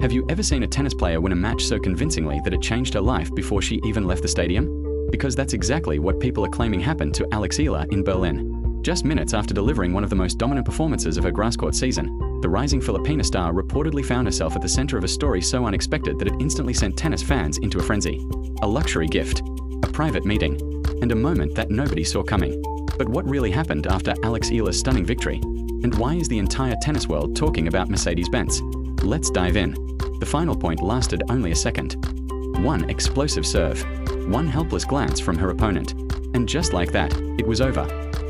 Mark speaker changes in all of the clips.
Speaker 1: Have you ever seen a tennis player win a match so convincingly that it changed her life before she even left the stadium? Because that's exactly what people are claiming happened to Alex Eala in Berlin. Just minutes after delivering one of the most dominant performances of her grasscourt season, the rising Filipino star reportedly found herself at the center of a story so unexpected that it instantly sent tennis fans into a frenzy. A luxury gift, a private meeting, and a moment that nobody saw coming. But what really happened after Alex Eala's stunning victory? And why is the entire tennis world talking about Mercedes-Benz? Let's dive in. The final point lasted only a second. One explosive serve, one helpless glance from her opponent, and just like that, it was over.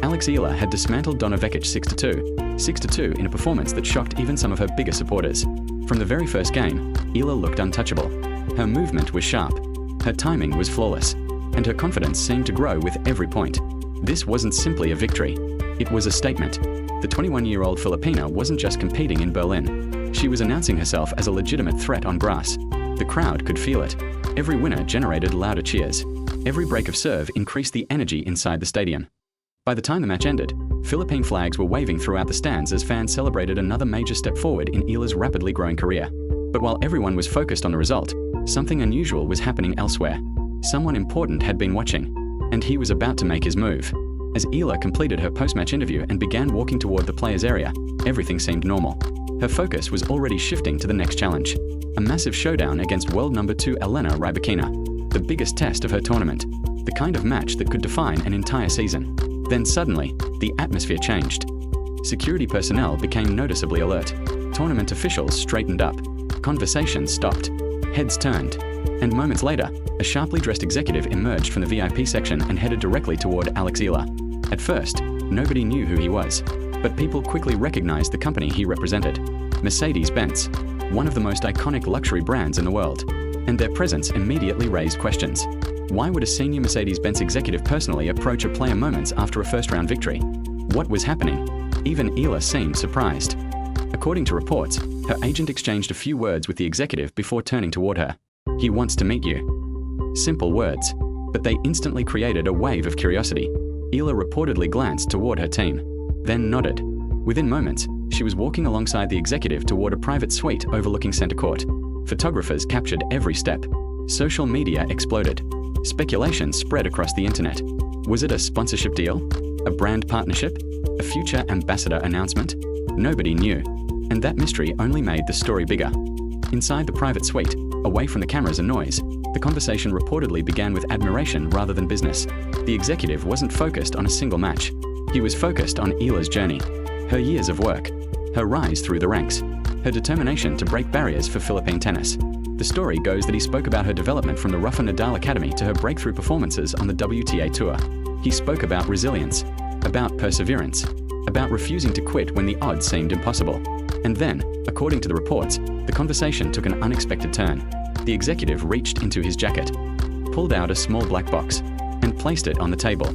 Speaker 1: Alex Eala had dismantled Donna Vekic 6-2 in a performance that shocked even some of her bigger supporters. From the very first game, Eala looked untouchable. Her movement was sharp, her timing was flawless, and her confidence seemed to grow with every point. This wasn't simply a victory, it was a statement. The 21-year-old Filipina wasn't just competing in Berlin. She was announcing herself as a legitimate threat on grass. The crowd could feel it. Every winner generated louder cheers. Every break of serve increased the energy inside the stadium. By the time the match ended, Philippine flags were waving throughout the stands as fans celebrated another major step forward in Eala's rapidly growing career. But while everyone was focused on the result, something unusual was happening elsewhere. Someone important had been watching, and he was about to make his move. As Eala completed her post-match interview and began walking toward the players' area, everything seemed normal. Her focus was already shifting to the next challenge, a massive showdown against world number 2 Elena Rybakina, the biggest test of her tournament, the kind of match that could define an entire season. Then suddenly, the atmosphere changed. Security personnel became noticeably alert. Tournament officials straightened up. Conversations stopped. Heads turned. And moments later, a sharply dressed executive emerged from the VIP section and headed directly toward Alex Eala. At first, nobody knew who he was, but people quickly recognized the company he represented. Mercedes-Benz, one of the most iconic luxury brands in the world. And their presence immediately raised questions. Why would a senior Mercedes-Benz executive personally approach a player moments after a first-round victory? What was happening? Even Eala seemed surprised. According to reports, her agent exchanged a few words with the executive before turning toward her. "He wants to meet you." Simple words, but they instantly created a wave of curiosity. Eala reportedly glanced toward her team, then nodded. Within moments, she was walking alongside the executive toward a private suite overlooking center court. Photographers captured every step. Social media exploded. Speculation spread across the internet. Was it a sponsorship deal? A brand partnership? A future ambassador announcement? Nobody knew, and that mystery only made the story bigger. Inside the private suite, away from the cameras and noise, the conversation reportedly began with admiration rather than business. The executive wasn't focused on a single match. He was focused on Eala's journey, her years of work, her rise through the ranks, her determination to break barriers for Philippine tennis. The story goes that he spoke about her development from the Rafa Nadal Academy to her breakthrough performances on the WTA Tour. He spoke about resilience, about perseverance, about refusing to quit when the odds seemed impossible. And then, according to the reports, the conversation took an unexpected turn. The executive reached into his jacket, pulled out a small black box, and placed it on the table.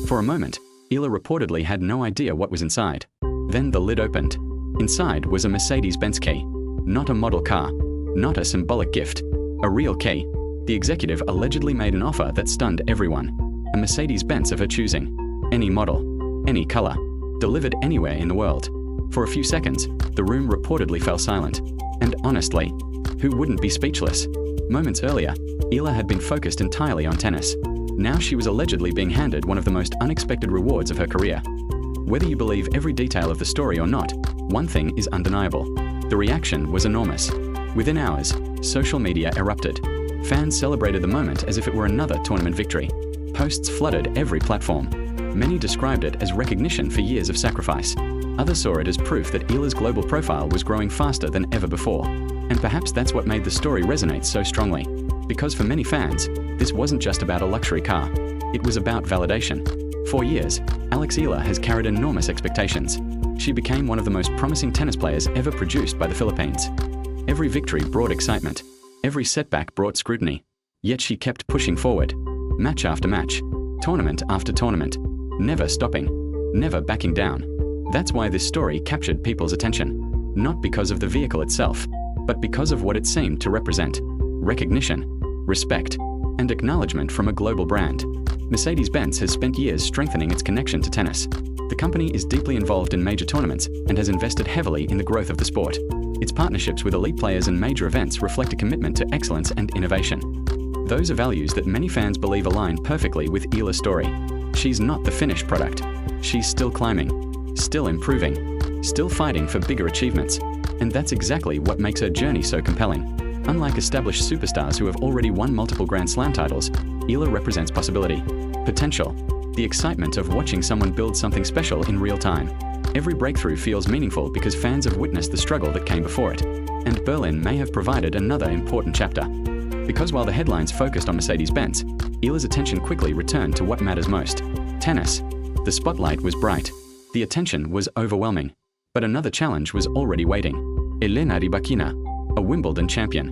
Speaker 1: For a moment, Eala reportedly had no idea what was inside. Then the lid opened. Inside was a Mercedes-Benz key, not a model car, not a symbolic gift, a real key. The executive allegedly made an offer that stunned everyone. A Mercedes-Benz of her choosing, any model, any color, delivered anywhere in the world. For a few seconds, the room reportedly fell silent. And honestly, who wouldn't be speechless? Moments earlier, Eala had been focused entirely on tennis. Now she was allegedly being handed one of the most unexpected rewards of her career. Whether you believe every detail of the story or not, one thing is undeniable. The reaction was enormous. Within hours, social media erupted. Fans celebrated the moment as if it were another tournament victory. Posts flooded every platform. Many described it as recognition for years of sacrifice. Others saw it as proof that Eala's global profile was growing faster than ever before. And perhaps that's what made the story resonate so strongly. Because for many fans, this wasn't just about a luxury car. It was about validation. For years, Alex Eala has carried enormous expectations. She became one of the most promising tennis players ever produced by the Philippines. Every victory brought excitement. Every setback brought scrutiny. Yet she kept pushing forward. Match after match. Tournament after tournament. Never stopping. Never backing down. That's why this story captured people's attention. Not because of the vehicle itself, but because of what it seemed to represent. Recognition, respect, and acknowledgement from a global brand. Mercedes-Benz has spent years strengthening its connection to tennis. The company is deeply involved in major tournaments and has invested heavily in the growth of the sport. Its partnerships with elite players and major events reflect a commitment to excellence and innovation. Those are values that many fans believe align perfectly with Eala's story. She's not the finished product. She's still climbing, still improving, still fighting for bigger achievements. And that's exactly what makes her journey so compelling. Unlike established superstars who have already won multiple Grand Slam titles, Eala represents possibility, potential, the excitement of watching someone build something special in real time. Every breakthrough feels meaningful because fans have witnessed the struggle that came before it. And Berlin may have provided another important chapter. Because while the headlines focused on Mercedes-Benz, Eala's attention quickly returned to what matters most: tennis. The spotlight was bright. The attention was overwhelming. But another challenge was already waiting. Elena Rybakina, a Wimbledon champion,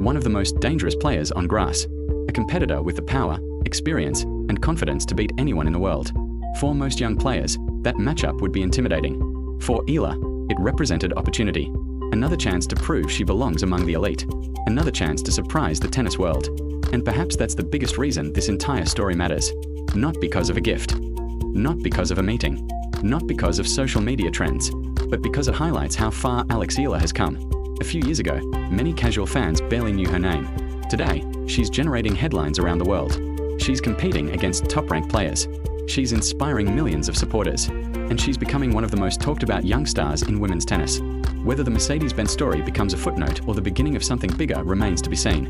Speaker 1: one of the most dangerous players on grass, a competitor with the power, experience, and confidence to beat anyone in the world. For most young players, that matchup would be intimidating. For Eala, it represented opportunity. Another chance to prove she belongs among the elite. Another chance to surprise the tennis world. And perhaps that's the biggest reason this entire story matters. Not because of a gift. Not because of a meeting. Not because of social media trends. But because it highlights how far Alex Eala has come. A few years ago, many casual fans barely knew her name. Today, she's generating headlines around the world. She's competing against top-ranked players. She's inspiring millions of supporters. And she's becoming one of the most talked about young stars in women's tennis. Whether the Mercedes-Benz story becomes a footnote or the beginning of something bigger remains to be seen.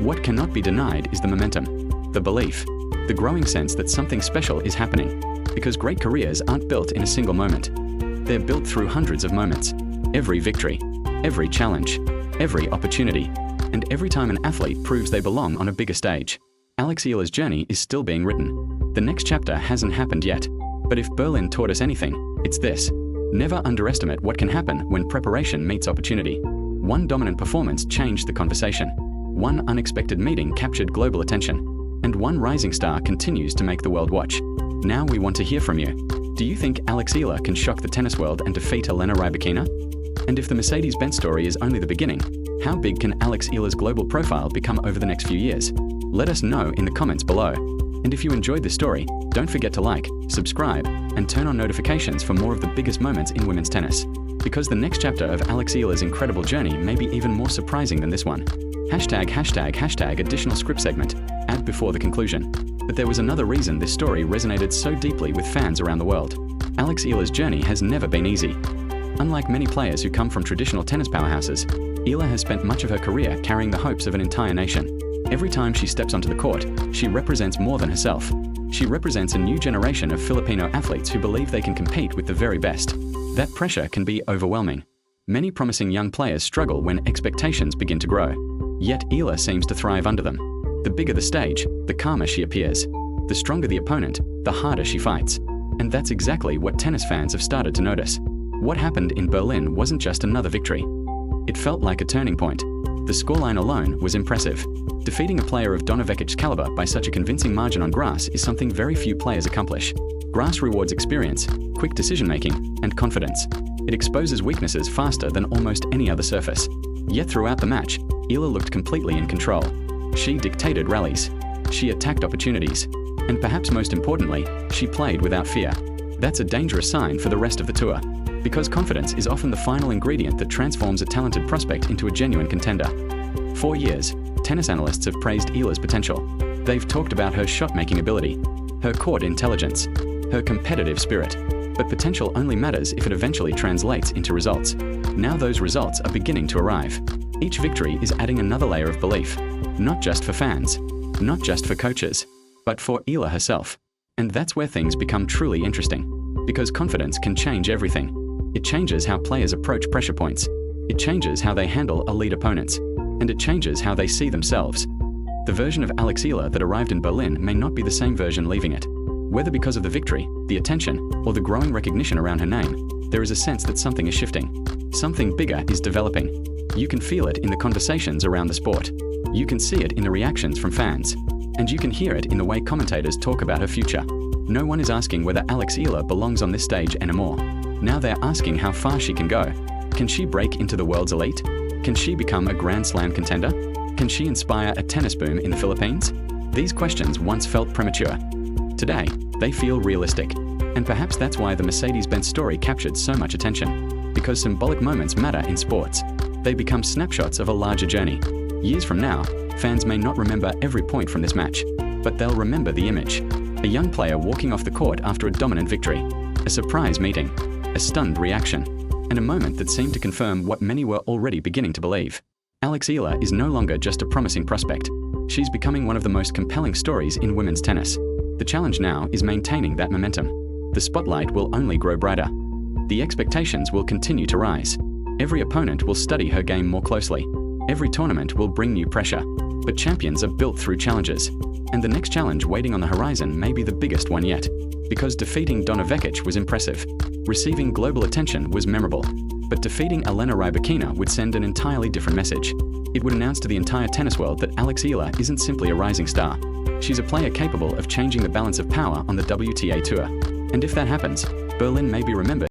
Speaker 1: What cannot be denied is the momentum, the belief, the growing sense that something special is happening. Because great careers aren't built in a single moment. They're built through hundreds of moments. Every victory, every challenge, every opportunity, and every time an athlete proves they belong on a bigger stage. Alex Eala's journey is still being written. The next chapter hasn't happened yet. But if Berlin taught us anything, it's this. Never underestimate what can happen when preparation meets opportunity. One dominant performance changed the conversation. One unexpected meeting captured global attention. And one rising star continues to make the world watch. Now we want to hear from you. Do you think Alex Eala can shock the tennis world and defeat Elena Rybakina? And if the Mercedes-Benz story is only the beginning, how big can Alex Eala's global profile become over the next few years? Let us know in the comments below. And if you enjoyed this story, don't forget to like, subscribe, and turn on notifications for more of the biggest moments in women's tennis. Because the next chapter of Alex Eala's incredible journey may be even more surprising than this one. ### additional script segment, add before the conclusion. But there was another reason this story resonated so deeply with fans around the world. Alex Eala's journey has never been easy. Unlike many players who come from traditional tennis powerhouses, Eala has spent much of her career carrying the hopes of an entire nation. Every time she steps onto the court, she represents more than herself. She represents a new generation of Filipino athletes who believe they can compete with the very best. That pressure can be overwhelming. Many promising young players struggle when expectations begin to grow. Yet Eala seems to thrive under them. The bigger the stage, the calmer she appears. The stronger the opponent, the harder she fights. And that's exactly what tennis fans have started to notice. What happened in Berlin wasn't just another victory. It felt like a turning point. The scoreline alone was impressive. Defeating a player of Donna Vekic's caliber by such a convincing margin on grass is something very few players accomplish. Grass rewards experience, quick decision-making, and confidence. It exposes weaknesses faster than almost any other surface. Yet throughout the match, Eala looked completely in control. She dictated rallies. She attacked opportunities. And perhaps most importantly, she played without fear. That's a dangerous sign for the rest of the tour. Because confidence is often the final ingredient that transforms a talented prospect into a genuine contender. For years, tennis analysts have praised Eala's potential. They've talked about her shot-making ability, her court intelligence, her competitive spirit. But potential only matters if it eventually translates into results. Now those results are beginning to arrive. Each victory is adding another layer of belief. Not just for fans, not just for coaches, but for Eala herself. And that's where things become truly interesting. Because confidence can change everything. It changes how players approach pressure points. It changes how they handle elite opponents. And it changes how they see themselves. The version of Alex Eala that arrived in Berlin may not be the same version leaving it. Whether because of the victory, the attention, or the growing recognition around her name, there is a sense that something is shifting. Something bigger is developing. You can feel it in the conversations around the sport. You can see it in the reactions from fans. And you can hear it in the way commentators talk about her future. No one is asking whether Alex Eala belongs on this stage anymore. Now they're asking how far she can go. Can she break into the world's elite? Can she become a Grand Slam contender? Can she inspire a tennis boom in the Philippines? These questions once felt premature. Today, they feel realistic. And perhaps that's why the Mercedes-Benz story captured so much attention. Because symbolic moments matter in sports. They become snapshots of a larger journey. Years from now, fans may not remember every point from this match, but they'll remember the image. A young player walking off the court after a dominant victory, a surprise meeting, a stunned reaction, and a moment that seemed to confirm what many were already beginning to believe. Alex Eala is no longer just a promising prospect. She's becoming one of the most compelling stories in women's tennis. The challenge now is maintaining that momentum. The spotlight will only grow brighter. The expectations will continue to rise. Every opponent will study her game more closely. Every tournament will bring new pressure. But champions are built through challenges. And the next challenge waiting on the horizon may be the biggest one yet. Because defeating Donna Vekic was impressive. Receiving global attention was memorable. But defeating Elena Rybakina would send an entirely different message. It would announce to the entire tennis world that Alex Eala isn't simply a rising star. She's a player capable of changing the balance of power on the WTA Tour. And if that happens, Berlin may be remembered